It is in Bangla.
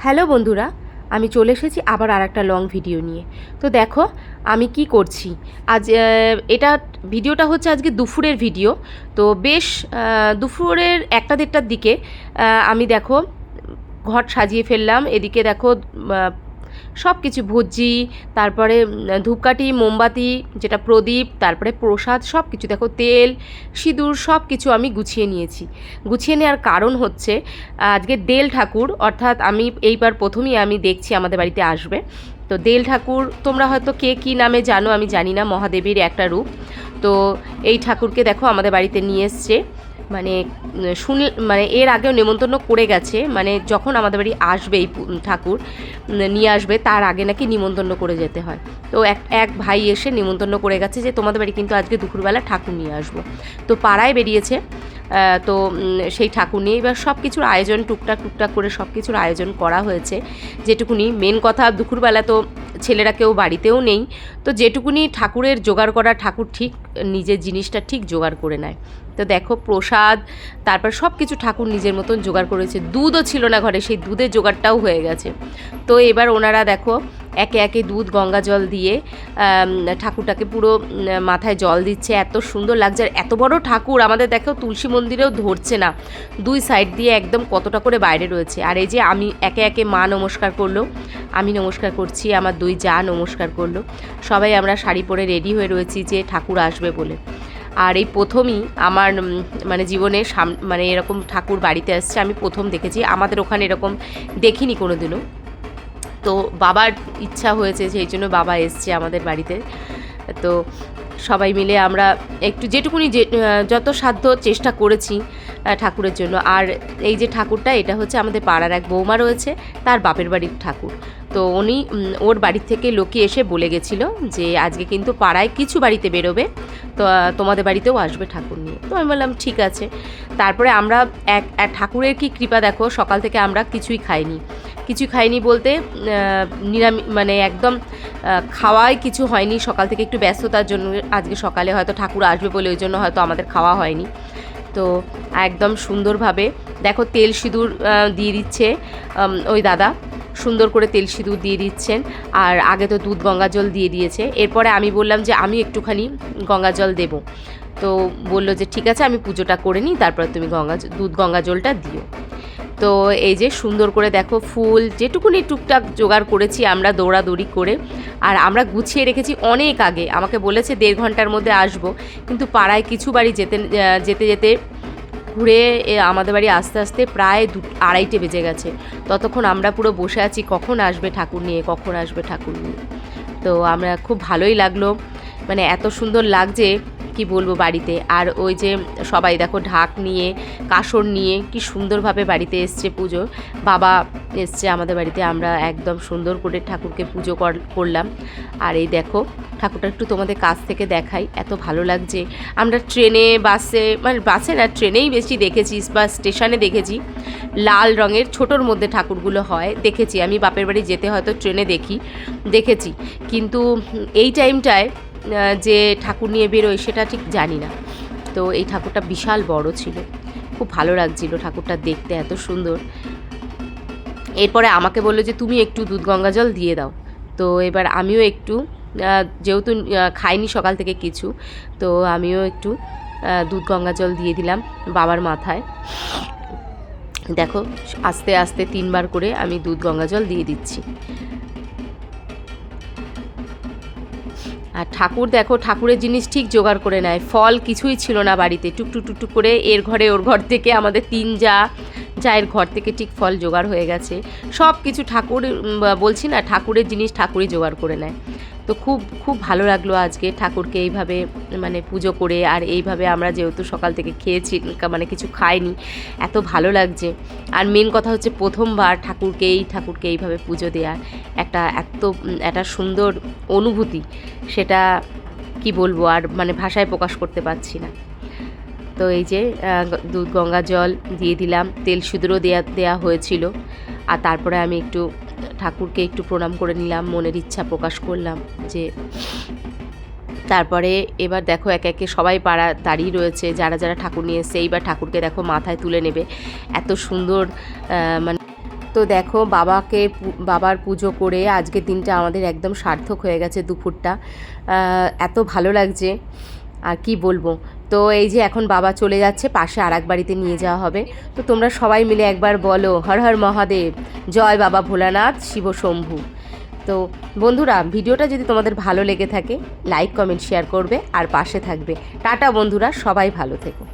হ্যালো বন্ধুরা, আমি চলে এসেছি আবার আরেকটা লং ভিডিও নিয়ে। তো দেখো আমি কি করছি আজ। এটা ভিডিওটা হচ্ছে আজকে দুপুরের ভিডিও। তো বেশ দুপুরের 1টা-1.5টার দিকে আমি দেখো ঘট সাজিয়ে ফেললাম। এদিকে দেখো সব কিছু ভুজি, তারপরে ধূপকাঠি, মোমবাতি, যেটা প্রদীপ, তারপরে প্রসাদ, সব কিছু দেখো, তেল, সিঁদুর, সব কিছু আমি গুছিয়ে নিয়েছি। গুছিয়ে নেওয়ার কারণ হচ্ছে আজকে দেল ঠাকুর, অর্থাৎ আমি এইবার প্রথমেই আমি দেখছি আমাদের বাড়িতে আসবে। তো দেল ঠাকুর তোমরা হয়তো কে কী নামে জানো আমি জানি না, মহাদেবীর একটা রূপ। তো এই ঠাকুরকে দেখো আমাদের বাড়িতে নিয়ে এসছে। মানে মানে এর আগেও নেমন্তন্ন করে গেছে, মানে যখন আমাদের বাড়ি আসবে এই ঠাকুর নিয়ে আসবে তার আগে নাকি নিমন্ত্রণ করে যেতে হয়। তো এক ভাই এসে নিমন্ত্রণ করে গেছে যে তোমাদের বাড়ি কিন্তু আজকে দুপুরবেলা ঠাকুর নিয়ে আসবো। তো পাড়ায় বেরিয়েছে। তো সেই ঠাকুর নিয়ে এবার সব কিছুর আয়োজন টুকটাক করে সব কিছুর আয়োজন করা হয়েছে। যেটুকুনি মেন কথা, দুপুরবেলা তো ছেলেরা কেউ বাড়িতেও নেই, তো যেটুকুনি ঠাকুরের জোগাড় করা, ঠাকুর ঠিক নিজের জিনিসটা ঠিক জোগাড় করে নেয়। তো দেখো প্রসাদ, তারপর সব কিছু ঠাকুর নিজের মতন জোগাড় করেছে। দুধও ছিল না ঘরে, সেই দুধের জোগাড়টাও হয়ে গেছে। তো এবার ওনারা দেখো একে একে দুধ গঙ্গা জল দিয়ে ঠাকুরটাকে পুরো মাথায় জল দিচ্ছে। এত সুন্দর লাগছে। আর এত বড় ঠাকুর আমাদের দেখো তুলসী মন্দিরেও ধরছে না, দুই সাইড দিয়ে একদম কতটা করে বাইরে রয়েছে। আর এই যে আমি একে একে মা নমস্কার করলো, আমি নমস্কার করছি, আমার দুই যা নমস্কার করলো। সবাই আমরা শাড়ি পরে রেডি হয়ে রয়েছি যে ঠাকুর আসবে বলে। আর এই প্রথমই আমার মানে জীবনে মানে এরকম ঠাকুর বাড়িতে আসছে আমি প্রথম দেখেছি। আমাদের ওখানে এরকম দেখিনি কোনো দিনও। তো বাবার ইচ্ছা হয়েছে, সেই জন্য বাবা এসছে আমাদের বাড়িতে। তো সবাই মিলে আমরা একটু যেটুকুনি যত সাধ্য চেষ্টা করেছি ঠাকুরের জন্য। আর এই যে ঠাকুরটা, এটা হচ্ছে আমাদের পাড়ার এক বৌমা রয়েছে, তার বাপের বাড়ির ঠাকুর। তো উনি ওর বাড়ির থেকে লোকে এসে বলে গেছিলো যে আজকে কিন্তু পাড়ায় কিছু বাড়িতে বেরোবে, তো তোমাদের বাড়িতেও আসবে ঠাকুর নিয়ে। তো আমি বললাম ঠিক আছে। তারপরে আমরা এক ঠাকুরের কি কৃপা দেখো, সকাল থেকে আমরা কিছুই খাইনি বলতে নিরামিষ, মানে একদম খাওয়াই কিছু হয়নি সকাল থেকে, একটু ব্যস্ততার জন্য। আজকে সকালে হয়তো ঠাকুর আসবে বলে ওই জন্য হয়তো আমাদের খাওয়া হয়নি। তো একদম সুন্দরভাবে দেখো তেল সিঁদুর দিয়ে দিচ্ছে ওই দাদা, সুন্দর করে তেল সিঁদুর দিয়ে দিচ্ছেন। আর আগে তো দুধ গঙ্গা জল দিয়ে দিয়েছে। এরপরে আমি বললাম যে আমি একটুখানি গঙ্গা জল দেবো। তো বললো যে ঠিক আছে, আমি পুজোটা করে নিই, তারপরে তুমি দুধ গঙ্গা জলটা দিও। তো এই যে সুন্দর করে দেখো ফুল যেটুকুনি টুকটাক জোগাড় করেছি আমরা দৌড়াদৌড়ি করে। আর আমরা গুছিয়ে রেখেছি অনেক আগে, আমাকে বলেছে 1.5 ঘন্টার মধ্যে আসবো, কিন্তু পাড়ায় কিছু বাড়ি যেতে যেতে ঘুরে আমাদের বাড়ি আস্তে আস্তে প্রায় 2-2:30 বেজে গেছে। ততক্ষণ আমরা পুরো বসে আছি কখন আসবে ঠাকুর নিয়ে। তো আমরা খুব ভালোই লাগলো, মানে এত সুন্দর লাগছে কি বলবো বাড়িতে। আর ওই যে সবাই দেখো ঢাক নিয়ে, কাসর নিয়ে কি সুন্দরভাবে বাড়িতে এসছে পুজো। বাবা এসছে আমাদের বাড়িতে, আমরা একদম সুন্দর করে ঠাকুরকে পুজো করলাম। আর এই দেখো ঠাকুরটা একটু তোমাদের কাছ থেকে দেখাই, এত ভালো লাগছে। আমরা ট্রেনে, বাসে, মানে বাসে না ট্রেনেই বেশি দেখেছি বা স্টেশনে দেখেছি, লাল রঙের ছোটোর মধ্যে ঠাকুরগুলো হয় দেখেছি। আমি বাপের বাড়ি যেতে হয়তো ট্রেনে দেখেছি, কিন্তু এই টাইমটায় যে ঠাকুর নিয়ে বেরোয় সেটা ঠিক জানি না। তো এই ঠাকুরটা বিশাল বড় ছিল, খুব ভালো লাগছিল ঠাকুরটা দেখতে, এত সুন্দর। এরপরে আমাকে বললো যে তুমি একটু দুধ গঙ্গা জল দিয়ে দাও। তো এবার আমিও একটু, যেহেতু খাইনি সকাল থেকে কিছু, তো আমিও একটু দুধ গঙ্গা জল দিয়ে দিলাম বাবার মাথায়। দেখো আস্তে আস্তে 3বার করে আমি দুধ গঙ্গা জল দিয়ে দিচ্ছি। আর ঠাকুর দেখো ঠাকুরের জিনিস ঠিক জোগাড় করে নেয়। ফল কিছুই ছিল না বাড়িতে, টুকটুক করে এর ঘরে ওর ঘর থেকে, আমাদের 3 জায়ের ঘর থেকে ঠিক ফল জোগাড় হয়ে গেছে। সব কিছু ঠাকুর, বলছি না ঠাকুরের জিনিস ঠাকুরই জোগাড় করে নেয়। তো খুব খুব ভালো লাগলো আজকে ঠাকুরকে এইভাবে মানে পুজো করে। আর এইভাবে আমরা যেহেতু সকাল থেকে খেয়েছি, মানে কিছু খাইনি, এত ভালো লাগছে। আর মেন কথা হচ্ছে প্রথমবার ঠাকুরকে এইভাবে পুজো দেওয়ার একটা সুন্দর অনুভূতি, সেটা কি বলবো আর, মানে ভাষায় প্রকাশ করতে পারছি না। তো এই যে দুধ গঙ্গা জল দিয়ে দিলাম, তেল সিঁদুরও দেয়া হয়েছিল। আর তারপরে আমি একটু ঠাকুরকে একটু প্রণাম করে নিলাম, মনের ইচ্ছা প্রকাশ করলাম যে। তারপরে এবার দেখো একে একে সবাই পাড়া দাঁড়িয়ে রয়েছে, যারা ঠাকুর নিয়ে এসছে। এইবার ঠাকুরকে দেখো মাথায় তুলে নেবে, এত সুন্দর মানে তো দেখো বাবার পুজো করে আজকের দিনটা আমাদের একদম সার্থক হয়ে গেছে। দুপুরটা এত ভালো লাগছে আর কি বলবো। তো এই যে এখন বাবা চলে যাচ্ছে, পাশে আর এক বাড়িতে নিয়ে যাওয়া হবে। তো তোমরা সবাই মিলে একবার বলো হর হর মহাদেব, জয় বাবা ভোলানাথ, শিব শম্ভু। তো বন্ধুরা, ভিডিওটা যদি তোমাদের ভালো লেগে থাকে লাইক কমেন্ট শেয়ার করবে আর পাশে থাকবে। টাটা বন্ধুরা, সবাই ভালো থেকো।